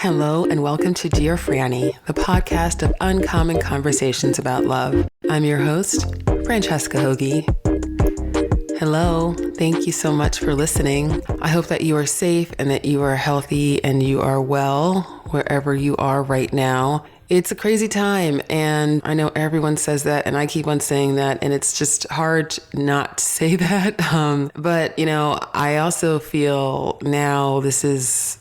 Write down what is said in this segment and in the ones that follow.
Hello and welcome to Dear Franny, the podcast of uncommon conversations about love. I'm your host, Francesca Hogi. Hello, thank you so much for listening. I hope that you are safe and that you are healthy and you are well wherever you are right now. It's a crazy time, and I know everyone says that, and I keep on saying that, and it's just hard not to say that. But, I also feel now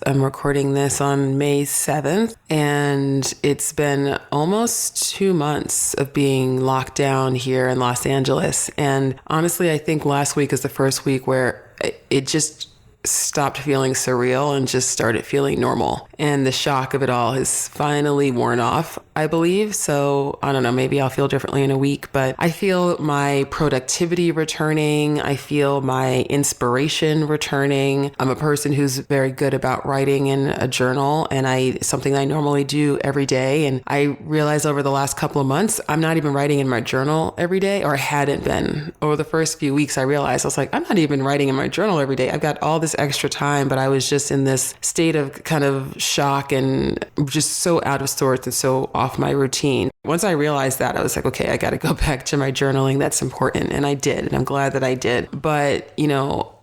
I'm recording this on May 7th, and it's been almost 2 months of being locked down here in Los Angeles. And honestly, I think last week is the first week where it just stopped feeling surreal and just started feeling normal. And the shock of it all has finally worn off, I believe. So I don't know, maybe I'll feel differently in a week, but I feel my productivity returning. I feel my inspiration returning. I'm a person who's very good about writing in a journal, and something I normally do every day. And I realized over the last couple of months, I'm not even writing in my journal every day, or I hadn't been. Over the first few weeks, I realized I was like, I'm not even writing in my journal every day. I've got all this extra time, but I was just in this state of kind of shock and just so out of sorts and so off my routine. Once I realized that, I was like, okay, I got to go back to my journaling. That's important. And I did. And I'm glad that I did. But,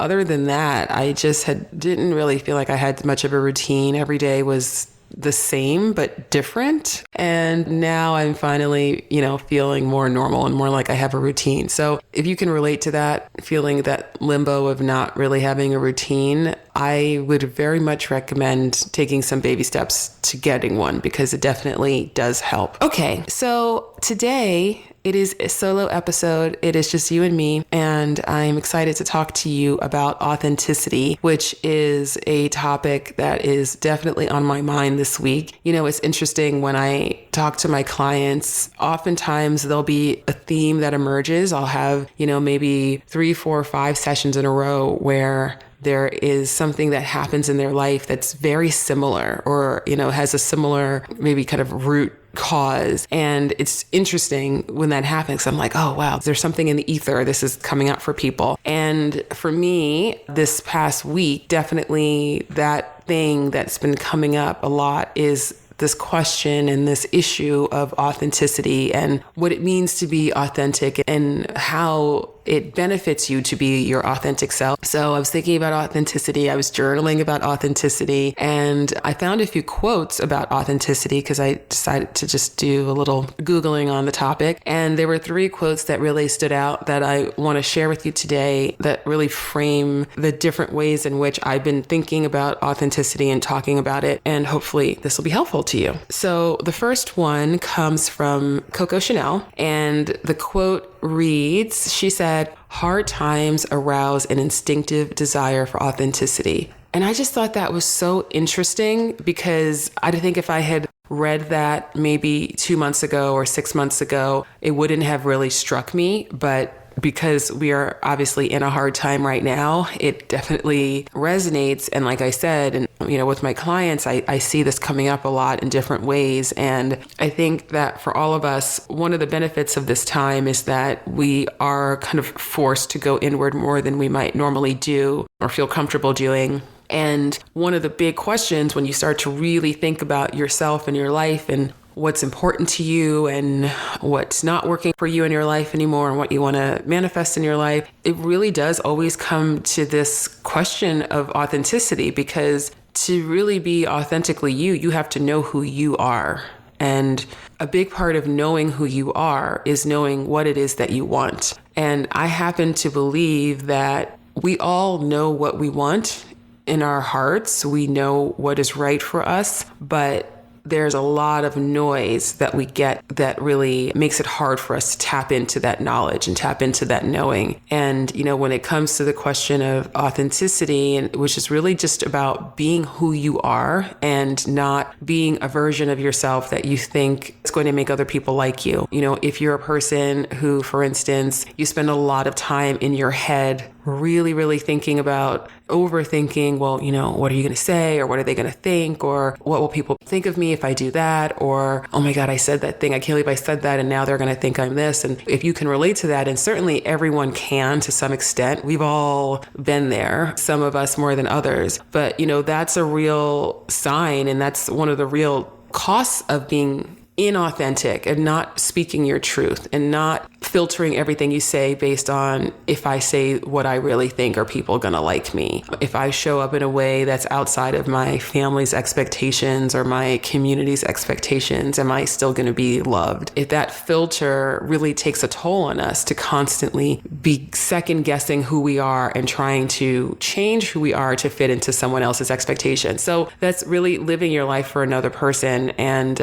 other than that, I just didn't really feel like I had much of a routine. Every day was the same, but different. And now I'm finally, feeling more normal and more like I have a routine. So if you can relate to that, feeling that limbo of not really having a routine, I would very much recommend taking some baby steps to getting one, because it definitely does help. Okay, so today it is a solo episode. It is just you and me, and I'm excited to talk to you about authenticity, which is a topic that is definitely on my mind this week. It's interesting when I talk to my clients, oftentimes there'll be a theme that emerges. I'll have, maybe 3, 4, 5 sessions in a row where there is something that happens in their life that's very similar, or, has a similar maybe kind of root cause. And it's interesting when that happens. I'm like, oh, wow, there's something in the ether. This is coming up for people. And for me, this past week, definitely that thing that's been coming up a lot is this question and this issue of authenticity and what it means to be authentic and how it benefits you to be your authentic self. So I was thinking about authenticity. I was journaling about authenticity, and I found a few quotes about authenticity because I decided to just do a little Googling on the topic. And there were 3 quotes that really stood out that I want to share with you today that really frame the different ways in which I've been thinking about authenticity and talking about it. And hopefully this will be helpful to you. So the first one comes from Coco Chanel, and the quote reads, she said, "Hard times arouse an instinctive desire for authenticity." And I just thought that was so interesting, because I think if I had read that maybe 2 months ago or 6 months ago, it wouldn't have really struck me. But because we are obviously in a hard time right now, it definitely resonates. And like I said, and with my clients, I see this coming up a lot in different ways. And I think that for all of us, one of the benefits of this time is that we are kind of forced to go inward more than we might normally do or feel comfortable doing. And one of the big questions when you start to really think about yourself and your life and what's important to you and what's not working for you in your life anymore and what you want to manifest in your life, it really does always come to this question of authenticity, because to really be authentically you have to know who you are. And a big part of knowing who you are is knowing what it is that you want. And I happen to believe that we all know what we want in our hearts. We know what is right for us, but there's a lot of noise that we get that really makes it hard for us to tap into that knowledge and tap into that knowing. And, when it comes to the question of authenticity, and which is really just about being who you are and not being a version of yourself that you think is going to make other people like you. If you're a person who, for instance, you spend a lot of time in your head really, really thinking about overthinking, well, what are you going to say? Or what are they going to think? Or what will people think of me if I do that? Or, oh my God, I said that thing. I can't believe I said that. And now they're going to think I'm this. And if you can relate to that, and certainly everyone can to some extent, we've all been there, some of us more than others. But, that's a real sign. And that's one of the real costs of being inauthentic and not speaking your truth and not filtering everything you say based on, if I say what I really think, are people going to like me? If I show up in a way that's outside of my family's expectations or my community's expectations, am I still going to be loved? If that filter really takes a toll on us to constantly be second guessing who we are and trying to change who we are to fit into someone else's expectations. So that's really living your life for another person. And,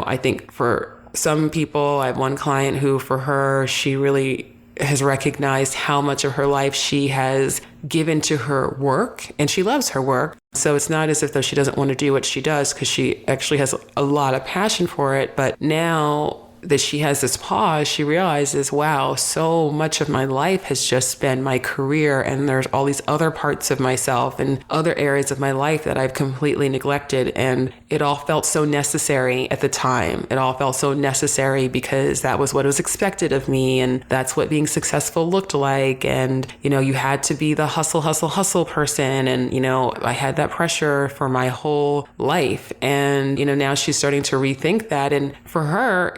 I think for some people, I have one client who, for her, she really has recognized how much of her life she has given to her work, and she loves her work. So it's not as if though she doesn't want to do what she does, because she actually has a lot of passion for it. But now that she has this pause, she realizes, wow, so much of my life has just been my career, and there's all these other parts of myself and other areas of my life that I've completely neglected. And it all felt so necessary at the time. It all felt so necessary because that was what was expected of me, and that's what being successful looked like. And, you had to be the hustle person. And, I had that pressure for my whole life. And, now she's starting to rethink that. And for her,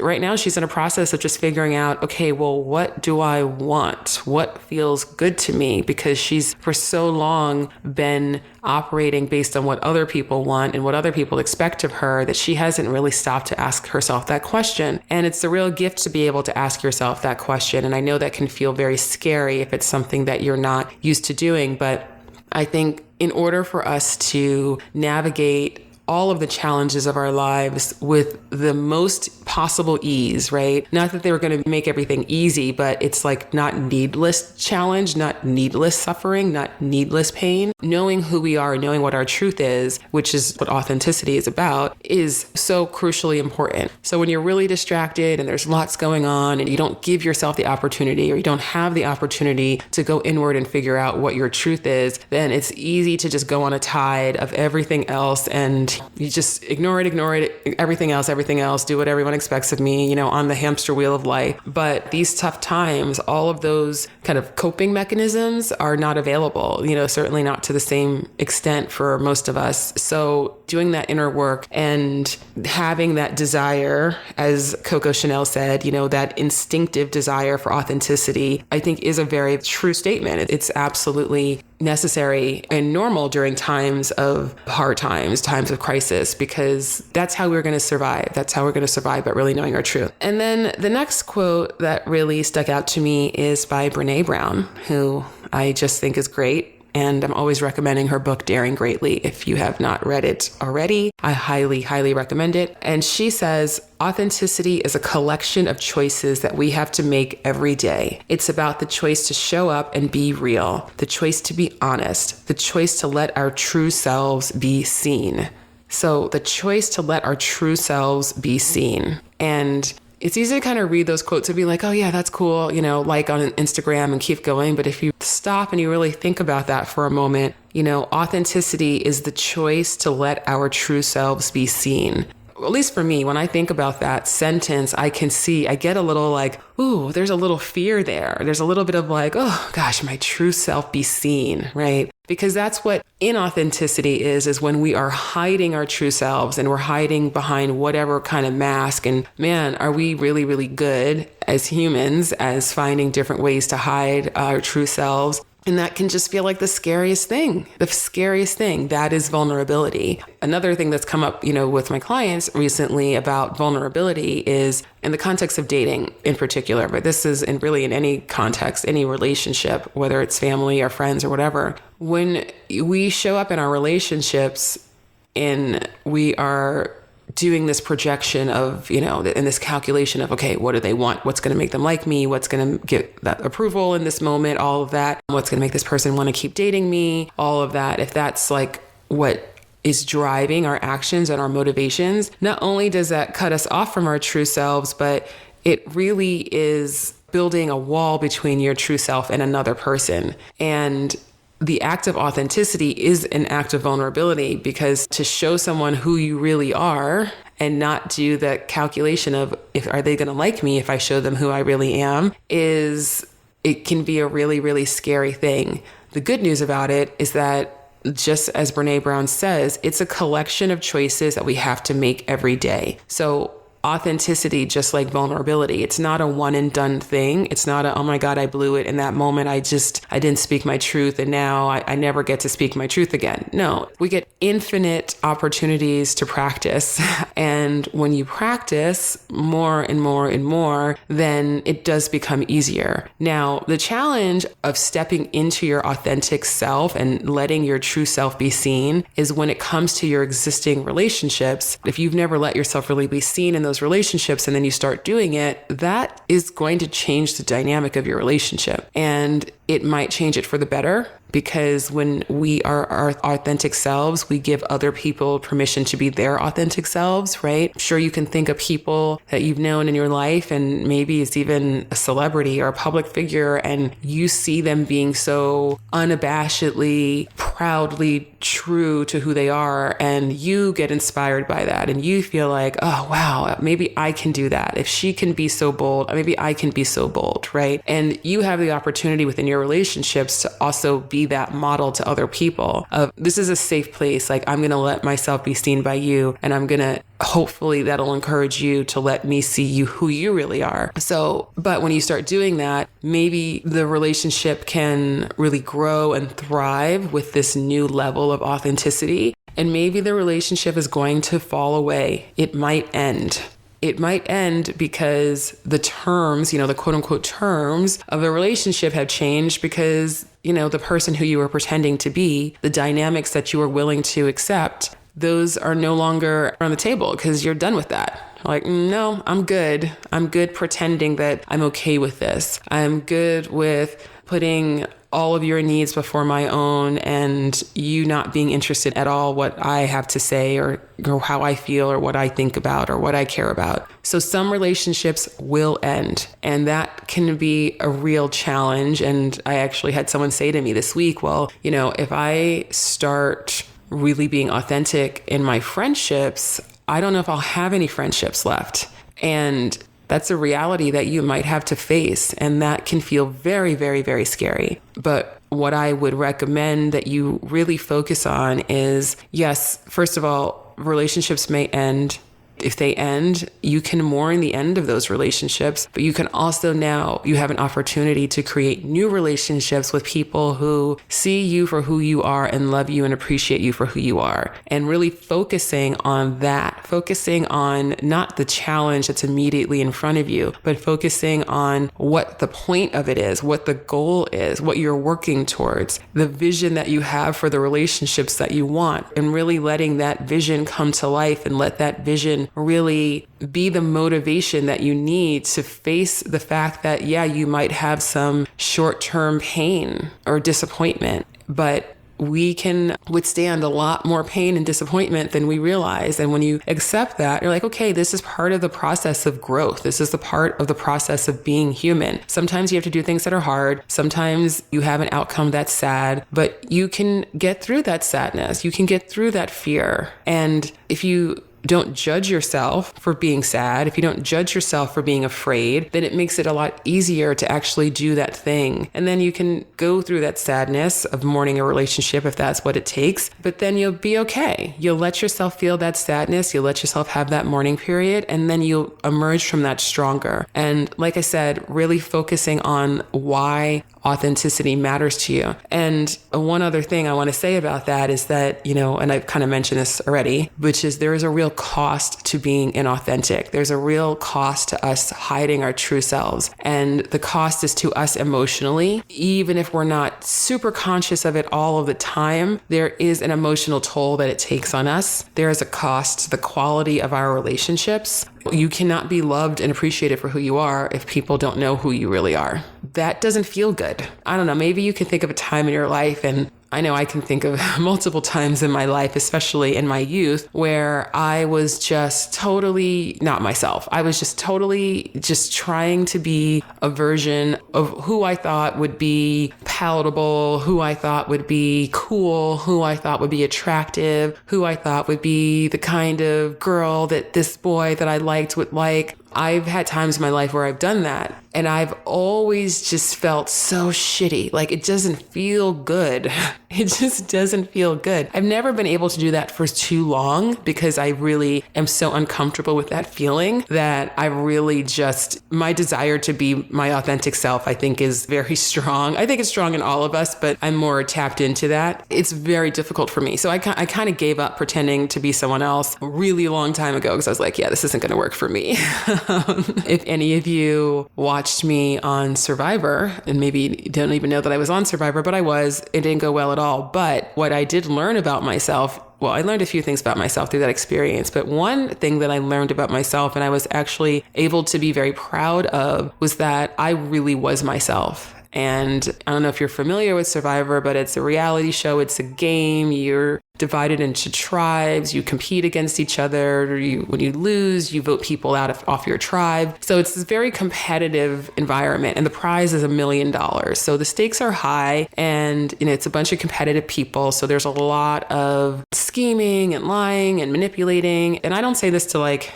right now she's in a process of just figuring out, okay, well, what do I want? What feels good to me? Because she's for so long been operating based on what other people want and what other people expect of her, that she hasn't really stopped to ask herself that question. And it's a real gift to be able to ask yourself that question. And I know that can feel very scary if it's something that you're not used to doing. But I think in order for us to navigate all of the challenges of our lives with the most possible ease, right? Not that they were going to make everything easy, but it's like not needless challenge, not needless suffering, not needless pain. Knowing who we are, knowing what our truth is, which is what authenticity is about, is so crucially important. So when you're really distracted and there's lots going on and you don't give yourself the opportunity, or you don't have the opportunity to go inward and figure out what your truth is, then it's easy to just go on a tide of everything else, and you just ignore it, everything else, do what everyone expects of me, on the hamster wheel of life. But these tough times, all of those kind of coping mechanisms are not available, certainly not to the same extent for most of us. So doing that inner work and having that desire, as Coco Chanel said, that instinctive desire for authenticity, I think is a very true statement. It's absolutely necessary and normal during times of hard times of crisis, because that's how we're going to survive. That's how we're going to survive, but really knowing our truth. And then the next quote that really stuck out to me is by Brené Brown, who I just think is great. And I'm always recommending her book, Daring Greatly. If you have not read it already, I highly, highly recommend it. And she says, authenticity is a collection of choices that we have to make every day. It's about the choice to show up and be real, the choice to be honest, the choice to let our true selves be seen. So the choice to let our true selves be seen. And it's easy to kind of read those quotes and be like, oh yeah, that's cool, like on Instagram and keep going. But if you stop and you really think about that for a moment, authenticity is the choice to let our true selves be seen. At least for me, when I think about that sentence, I get a little like, ooh, there's a little fear there. There's a little bit of like, oh gosh, my true self be seen, right? Because that's what inauthenticity is when we are hiding our true selves and we're hiding behind whatever kind of mask. And man, are we really, really good as humans as finding different ways to hide our true selves. And that can just feel like the scariest thing. The scariest thing, that is vulnerability. Another thing that's come up, with my clients recently about vulnerability is in the context of dating in particular, but this is in any context, any relationship, whether it's family or friends or whatever. When we show up in our relationships and we are doing this projection of, in this calculation of, okay, what do they want? What's going to make them like me? What's going to get that approval in this moment? All of that. What's going to make this person want to keep dating me? All of that. If that's like what is driving our actions and our motivations, not only does that cut us off from our true selves, but it really is building a wall between your true self and another person. And the act of authenticity is an act of vulnerability, because to show someone who you really are and not do the calculation of are they going to like me if I show them who I really am, it can be a really, really scary thing. The good news about it is that, just as Brene Brown says, it's a collection of choices that we have to make every day. So authenticity, just like vulnerability, it's not a one and done thing. It's not oh my God, I blew it in that moment. I didn't speak my truth and now I never get to speak my truth again. No, we get infinite opportunities to practice. And when you practice more and more and more, then it does become easier. Now, the challenge of stepping into your authentic self and letting your true self be seen is when it comes to your existing relationships. If you've never let yourself really be seen in those relationships and then you start doing it, that is going to change the dynamic of your relationship. And it might change it for the better, because when we are our authentic selves, we give other people permission to be their authentic selves, right? Sure, you can think of people that you've known in your life, and maybe it's even a celebrity or a public figure, and you see them being so unabashedly, proudly true to who they are, and you get inspired by that, and you feel like, oh, wow, maybe I can do that. If she can be so bold, maybe I can be so bold, right? And you have the opportunity within your relationships to also be that model to other people of, this is a safe place. Like, I'm going to let myself be seen by you, and I'm going to, hopefully that'll encourage you to let me see you, who you really are. So, but when you start doing that, maybe the relationship can really grow and thrive with this new level of authenticity. And maybe the relationship is going to fall away. It might end. It might end because the terms, the quote unquote terms of the relationship have changed, because, the person who you were pretending to be, the dynamics that you were willing to accept, those are no longer on the table because you're done with that. Like, no, I'm good. I'm good pretending that I'm okay with this. I'm good with putting all of your needs before my own, and you not being interested at all what I have to say or how I feel or what I think about or what I care about. So some relationships will end, and that can be a real challenge. And I actually had someone say to me this week, well, if I start really being authentic in my friendships, I don't know if I'll have any friendships left. And that's a reality that you might have to face, and that can feel very, very, very scary. But what I would recommend that you really focus on is, yes, first of all, relationships may end. If they end, you can mourn the end of those relationships, but you can also now, you have an opportunity to create new relationships with people who see you for who you are and love you and appreciate you for who you are. And really focusing on that, focusing on not the challenge that's immediately in front of you, but focusing on what the point of it is, what the goal is, what you're working towards, the vision that you have for the relationships that you want, and really letting that vision come to life and let that vision really be the motivation that you need to face the fact that, yeah, you might have some short-term pain or disappointment, but we can withstand a lot more pain and disappointment than we realize. And when you accept that, you're like, okay, this is part of the process of growth. This is the part of the process of being human. Sometimes you have to do things that are hard. Sometimes you have an outcome that's sad, but you can get through that sadness. You can get through that fear. And if you don't judge yourself for being sad, if you don't judge yourself for being afraid, then it makes it a lot easier to actually do that thing. And then you can go through that sadness of mourning a relationship if that's what it takes, but then you'll be okay. You'll let yourself feel that sadness. You'll let yourself have that mourning period, and then you'll emerge from that stronger. And like I said, really focusing on why authenticity matters to you. And one other thing I want to say about that is that, and I've kind of mentioned this already, which is there is a real cost to being inauthentic. There's a real cost to us hiding our true selves. And the cost is to us emotionally. Even if we're not super conscious of it all of the time, there is an emotional toll that it takes on us. There is a cost to the quality of our relationships. You cannot be loved and appreciated for who you are if people don't know who you really are. That doesn't feel good. I don't know, maybe you can think of a time in your life, and I know I can think of multiple times in my life, especially in my youth, where I was just totally not myself. I was just totally just trying to be a version of who I thought would be palatable, who I thought would be cool, who I thought would be attractive, who I thought would be the kind of girl that this boy that I liked would like. I've had times in my life where I've done that, and I've always just felt so shitty. Like, it doesn't feel good. It just doesn't feel good. I've never been able to do that for too long because I really am so uncomfortable with that feeling that I really just, my desire to be my authentic self, I think, is very strong. I think it's strong in all of us, but I'm more tapped into that. It's very difficult for me. So I kind of gave up pretending to be someone else a really long time ago because I was like, yeah, this isn't going to work for me. If any of you watched me on Survivor, and maybe don't even know that I was on Survivor, but I was, it didn't go well at all. But what I did learn about myself, well, I learned a few things about myself through that experience, but one thing that I learned about myself and I was actually able to be very proud of was that I really was myself. And I don't know if you're familiar with Survivor, but it's a reality show. It's a game. You're divided into tribes. You compete against each other. When you lose, you vote people out off your tribe. So it's this very competitive environment, and the prize is $1 million. So the stakes are high, and it's a bunch of competitive people. So there's a lot of scheming and lying and manipulating. And I don't say this to like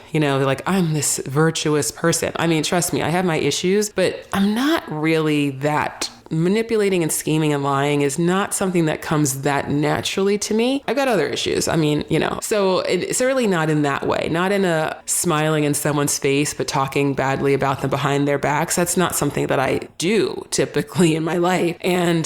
I'm this virtuous person. I mean, trust me, I have my issues, but I'm not really that. Manipulating and scheming and lying is not something that comes that naturally to me. I've got other issues. I mean, so it's really not in that way, not in a smiling in someone's face, but talking badly about them behind their backs. That's not something that I do typically in my life. And,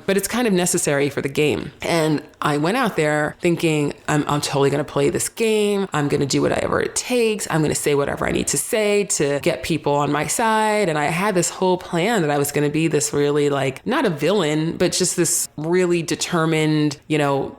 but it's kind of necessary for the game. And I went out there thinking, I'm totally going to play this game. I'm going to do whatever it takes. I'm going to say whatever I need to say to get people on my side. And I had this whole plan that I was going to be this really not a villain, but just this really determined,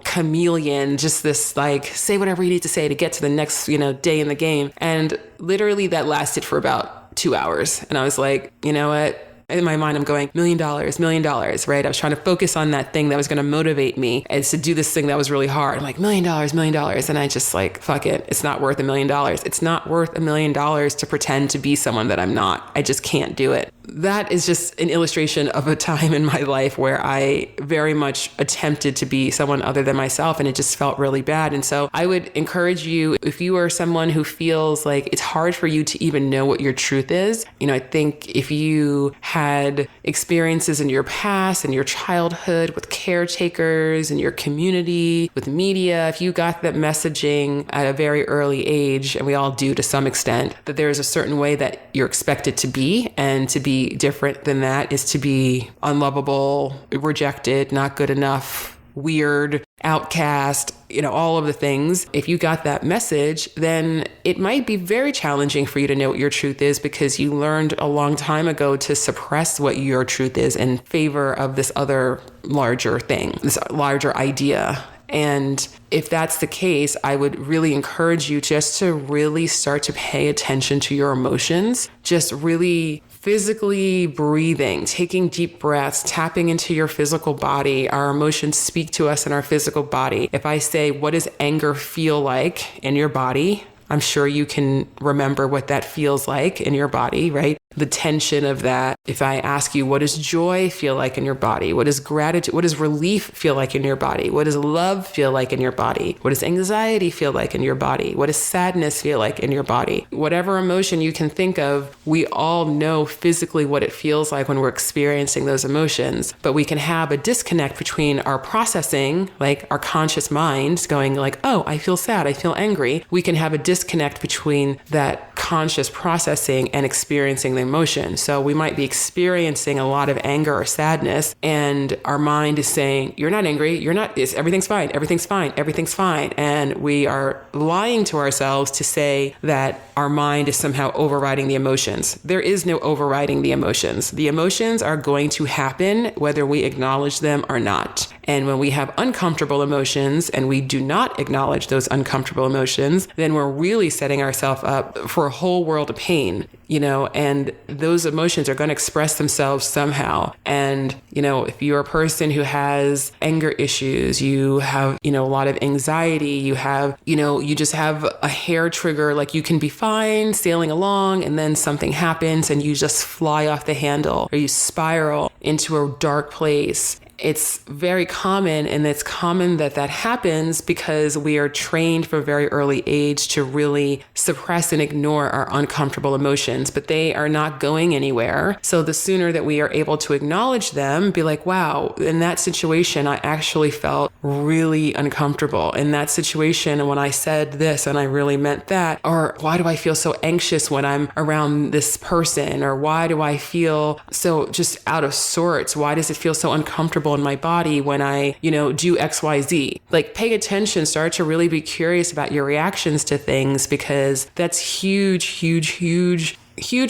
chameleon, just this say whatever you need to say to get to the next, day in the game. And literally that lasted for about 2 hours. And I was like, you know what? In my mind, I'm going, $1 million, $1 million, right? I was trying to focus on that thing that was going to motivate me and to do this thing that was really hard. I'm like, $1 million, $1 million. And I just fuck it. It's not worth $1 million. It's not worth $1 million to pretend to be someone that I'm not. I just can't do it. That is just an illustration of a time in my life where I very much attempted to be someone other than myself, and it just felt really bad. And so I would encourage you, if you are someone who feels like it's hard for you to even know what your truth is, I think if you had experiences in your past, in your childhood, with caretakers, in your community, with media, if you got that messaging at a very early age, and we all do to some extent, that there is a certain way that you're expected to be, and to be different than that is to be unlovable, rejected, not good enough, weird, outcast, all of the things. If you got that message, then it might be very challenging for you to know what your truth is, because you learned a long time ago to suppress what your truth is in favor of this other larger thing, this larger idea. And if that's the case, I would really encourage you just to really start to pay attention to your emotions, just really physically breathing, taking deep breaths, tapping into your physical body. Our emotions speak to us in our physical body. If I say, what does anger feel like in your body? I'm sure you can remember what that feels like in your body, right? The tension of that. If I ask you, what does joy feel like in your body? What does gratitude, what does relief feel like in your body? What does love feel like in your body? What does anxiety feel like in your body? What does sadness feel like in your body? Whatever emotion you can think of, we all know physically what it feels like when we're experiencing those emotions, but we can have a disconnect between our processing, like our conscious mind going like, oh, I feel sad, I feel angry. We can have a disconnect between that conscious processing and experiencing the emotion. So we might be experiencing a lot of anger or sadness, and our mind is saying, you're not angry, everything's fine, everything's fine, everything's fine. And we are lying to ourselves to say that our mind is somehow overriding the emotions. There is no overriding the emotions. The emotions are going to happen whether we acknowledge them or not. And when we have uncomfortable emotions and we do not acknowledge those uncomfortable emotions, then we're really setting ourselves up for a whole world of pain, and those emotions are going to express themselves somehow. And, if you're a person who has anger issues, you have, a lot of anxiety, you have, you just have a hair trigger, like you can be fine sailing along and then something happens and you just fly off the handle or you spiral into a dark place. It's very common, and it's common that happens because we are trained from a very early age to really suppress and ignore our uncomfortable emotions, but they are not going anywhere. So the sooner that we are able to acknowledge them, be like, wow, in that situation, I actually felt really uncomfortable. In that situation, when I said this and I really meant that, or why do I feel so anxious when I'm around this person? Or why do I feel so just out of sorts? Why does it feel so uncomfortable in my body when I, do XYZ? Like, pay attention, start to really be curious about your reactions to things, because that's huge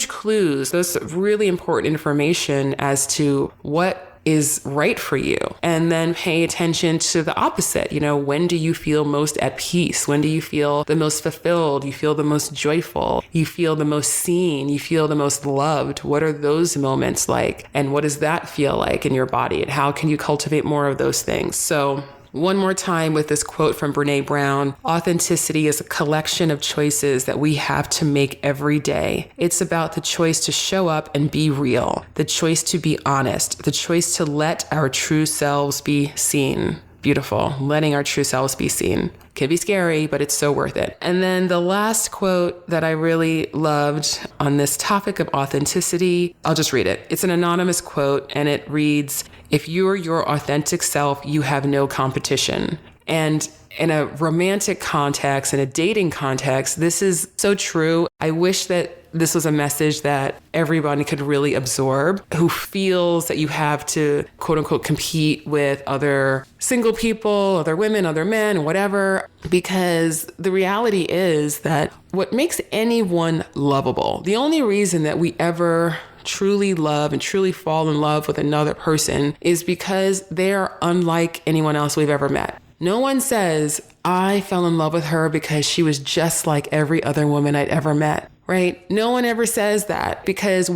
clues. That's really important information as to what is right for you. And then pay attention to the opposite. When do you feel most at peace? When do you feel the most fulfilled? You feel the most joyful? You feel the most seen? You feel the most loved? What are those moments like? And what does that feel like in your body? And how can you cultivate more of those things? So one more time with this quote from Brene Brown: authenticity is a collection of choices that we have to make every day. It's about the choice to show up and be real, the choice to be honest, the choice to let our true selves be seen. Beautiful. Letting our true selves be seen. Can be scary, but it's so worth it. And then the last quote that I really loved on this topic of authenticity, I'll just read it. It's an anonymous quote, and it reads, "If you're your authentic self, you have no competition." And in a romantic context, in a dating context, this is so true. I wish that this was a message that everybody could really absorb, who feels that you have to, quote unquote, compete with other single people, other women, other men, whatever. Because the reality is that what makes anyone lovable, the only reason that we ever truly love and truly fall in love with another person is because they are unlike anyone else we've ever met. No one says, I fell in love with her because she was just like every other woman I'd ever met, right? No one ever says that, because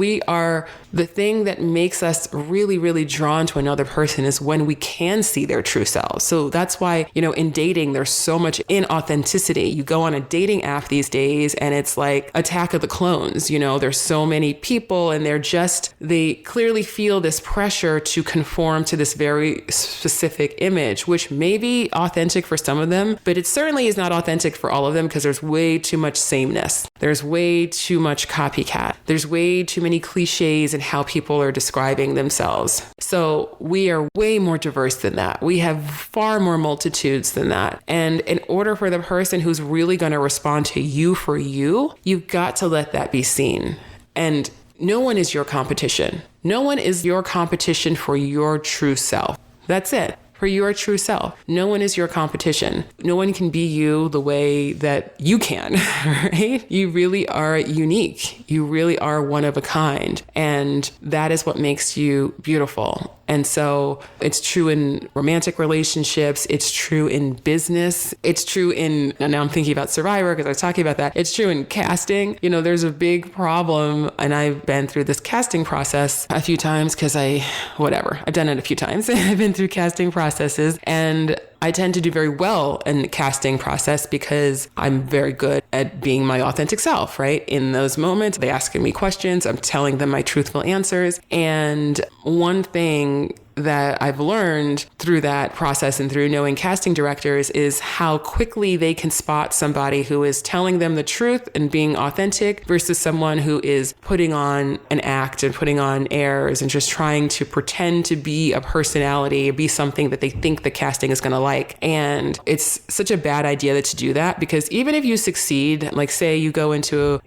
the thing that makes us really, really drawn to another person is when we can see their true selves. So that's why, in dating, there's so much inauthenticity. You go on a dating app these days and it's like Attack of the Clones. There's so many people and they clearly feel this pressure to conform to this very specific image, which may be authentic for some of them, but it certainly is not authentic for all of them, because there's way too much sameness. There's way too much copycat. There's way too many cliches in how people are describing themselves. So we are way more diverse than that. We have far more multitudes than that. And in order for the person who's really going to respond to you for you, you've got to let that be seen. And no one is your competition. No one is your competition for your true self. That's it. For your true self. No one is your competition. No one can be you the way that you can, right? You really are unique. You really are one of a kind. And that is what makes you beautiful. And so it's true in romantic relationships. It's true in business. It's true and now I'm thinking about Survivor because I was talking about that. It's true in casting. There's a big problem, and I've been through this casting process a few times because I've done it a few times. I've been through casting processes, and I tend to do very well in the casting process because I'm very good at being my authentic self, right? In those moments, they asking me questions, I'm telling them my truthful answers. And one thing that I've learned through that process and through knowing casting directors is how quickly they can spot somebody who is telling them the truth and being authentic versus someone who is putting on an act and putting on airs and just trying to pretend to be a personality, be something that they think the casting is going to like. And it's such a bad idea to do that, because even if you succeed, like say you go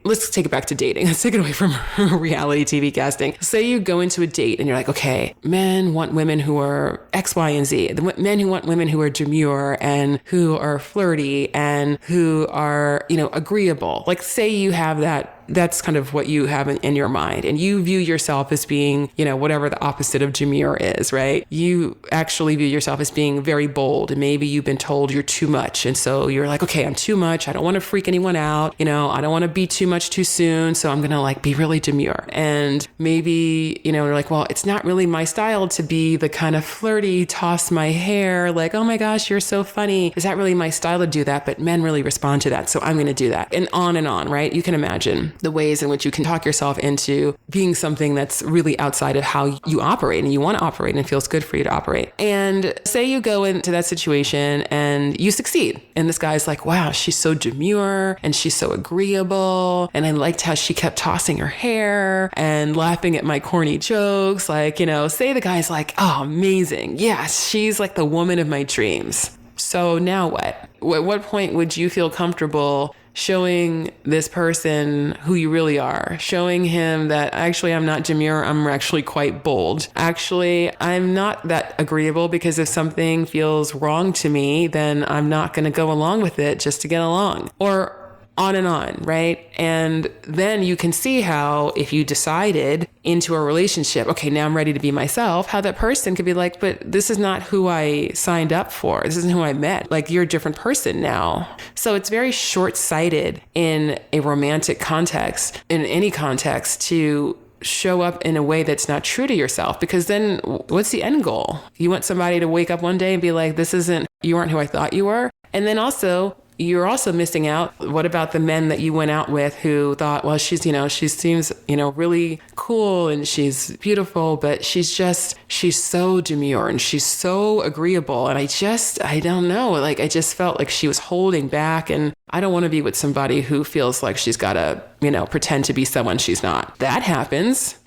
let's take it back to dating. Let's take it away from reality TV casting. Say you go into a date and you're like, okay, men want women who are X, Y, and Z. The men who want women who are demure and who are flirty and who are, agreeable. Like, say you have that's kind of what you have in your mind, and you view yourself as being, whatever the opposite of demure is, right? You actually view yourself as being very bold, and maybe you've been told you're too much. And so you're like, okay, I'm too much. I don't want to freak anyone out. I don't want to be too much too soon. So I'm going to be really demure. And maybe, you're like, well, it's not really my style to be the kind of flirty, toss my hair, like, oh my gosh, you're so funny. Is that really my style to do that? But men really respond to that. So I'm going to do that. And on, right? You can imagine the ways in which you can talk yourself into being something that's really outside of how you operate and you want to operate and it feels good for you to operate. And say you go into that situation and you succeed. And this guy's like, wow, she's so demure and she's so agreeable. And I liked how she kept tossing her hair and laughing at my corny jokes. Say the guy's like, oh, amazing. Yes, she's like the woman of my dreams. So now what? At what point would you feel comfortable showing this person who you really are, showing him that actually I'm not demure, I'm actually quite bold. Actually, I'm not that agreeable, because if something feels wrong to me, then I'm not going to go along with it just to get along. Or on, right? And then you can see how, if you decided into a relationship, okay, now I'm ready to be myself, how that person could be like, but this is not who I signed up for. This isn't who I met. Like, you're a different person now. So it's very short-sighted in a romantic context, in any context, to show up in a way that's not true to yourself, because then what's the end goal? You want somebody to wake up one day and be like, you aren't who I thought you were. And then also, you're also missing out. What about the men that you went out with who thought, well, she seems, really cool and she's beautiful, but she's so demure and she's so agreeable. And I don't know, I just felt like she was holding back, and I don't want to be with somebody who feels like she's got to, pretend to be someone she's not. That happens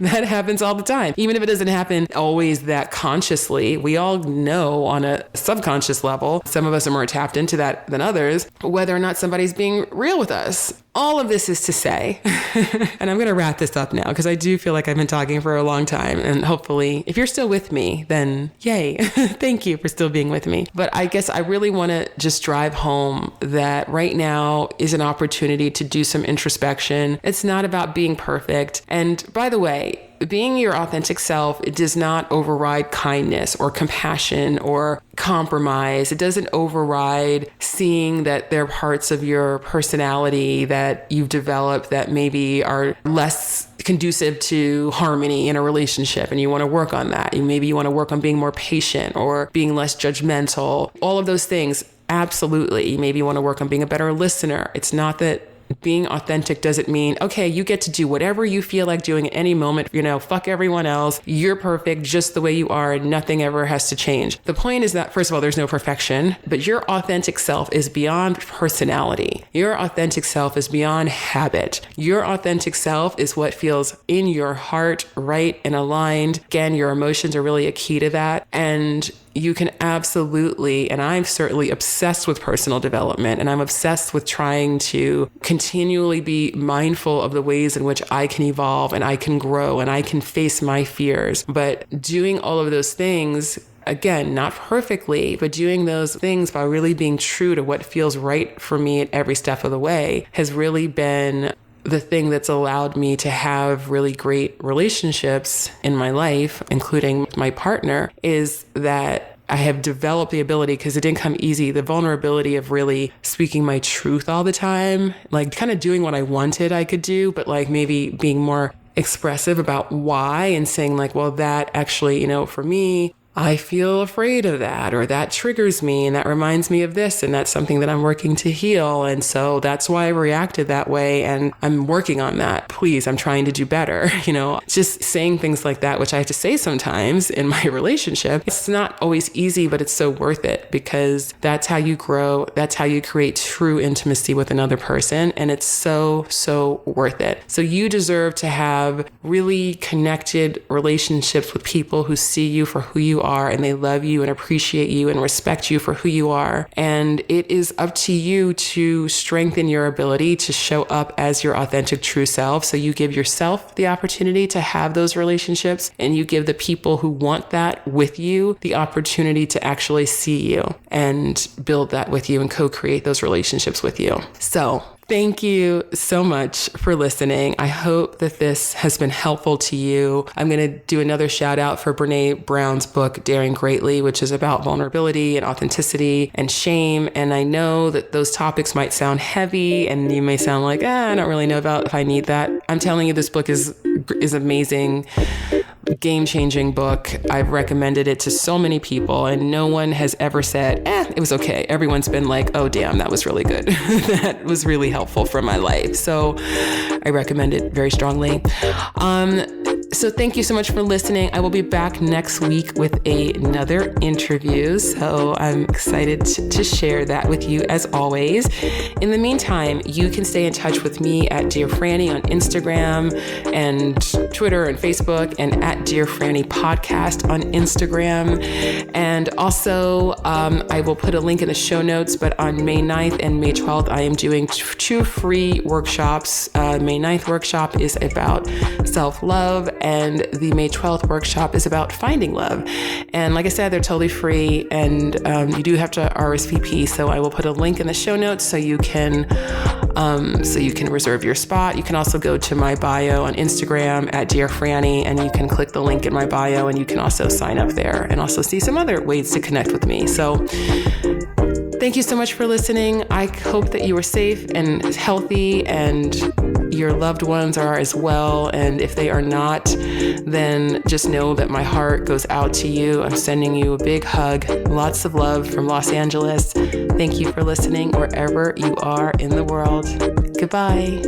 all the time. Even if it doesn't happen always that consciously, we all know on a subconscious level, some of us are more tapped into that than others, whether or not somebody's being real with us. All of this is to say, and I'm going to wrap this up now because I do feel like I've been talking for a long time, and hopefully if you're still with me, then yay. Thank you for still being with me. But I guess I really want to just drive home that right now is an opportunity to do some introspection. It's not about being perfect. And by the way, being your authentic self, it does not override kindness or compassion or compromise. It doesn't override seeing that there are parts of your personality that you've developed that maybe are less conducive to harmony in a relationship, and you want to work on that. Maybe you want to work on being more patient or being less judgmental. All of those things, absolutely. Maybe you want to work on being a better listener. It's not that being authentic doesn't mean, okay, you get to do whatever you feel like doing at any moment, fuck everyone else. You're perfect just the way you are, and nothing ever has to change. The point is that, first of all, there's no perfection, but your authentic self is beyond personality. Your authentic self is beyond habit. Your authentic self is what feels in your heart, right and aligned. Again, your emotions are really a key to that. And you can absolutely, and I'm certainly obsessed with personal development, and I'm obsessed with trying to continually be mindful of the ways in which I can evolve and I can grow and I can face my fears. But doing all of those things, again, not perfectly, but doing those things by really being true to what feels right for me at every step of the way has really been the thing that's allowed me to have really great relationships in my life, including my partner, is that I have developed the ability, because it didn't come easy, the vulnerability of really speaking my truth all the time, kind of doing what I wanted I could do, but maybe being more expressive about why, and saying well, that actually, for me, I feel afraid of that, or that triggers me and that reminds me of this, and that's something that I'm working to heal. And so that's why I reacted that way, and I'm working on that. Please, I'm trying to do better. Just saying things like that, which I have to say sometimes in my relationship. It's not always easy, but it's so worth it, because that's how you grow. That's how you create true intimacy with another person. And it's so, so worth it. So you deserve to have really connected relationships with people who see you for who you are, and they love you and appreciate you and respect you for who you are. And it is up to you to strengthen your ability to show up as your authentic true self. So you give yourself the opportunity to have those relationships, and you give the people who want that with you the opportunity to actually see you and build that with you and co-create those relationships with you. So thank you so much for listening. I hope that this has been helpful to you. I'm going to do another shout out for Brene Brown's book, Daring Greatly, which is about vulnerability and authenticity and shame. And I know that those topics might sound heavy and you may sound like, I don't really know if I need that. I'm telling you, this book is amazing. Game-changing book. I've recommended it to so many people, and no one has ever said, it was okay. Everyone's been like, oh, damn, that was really good. That was really helpful for my life. So I recommend it very strongly. So thank you so much for listening. I will be back next week with another interview. So I'm excited to share that with you as always. In the meantime, you can stay in touch with me at Dear Franny on Instagram and Twitter and Facebook, and at Dear Franny Podcast on Instagram. And also, I will put a link in the show notes, but on May 9th and May 12th, I am doing two free workshops. May 9th workshop is about self-love, and the May 12th workshop is about finding love. And like I said, they're totally free, and you do have to RSVP. So I will put a link in the show notes so you can reserve your spot. You can also go to my bio on Instagram at Dear Franny, and you can click the link in my bio, and you can also sign up there and also see some other ways to connect with me. So thank you so much for listening. I hope that you are safe and healthy, and your loved ones are as well. And if they are not, then just know that my heart goes out to you. I'm sending you a big hug. Lots of love from Los Angeles. Thank you for listening wherever you are in the world. Goodbye.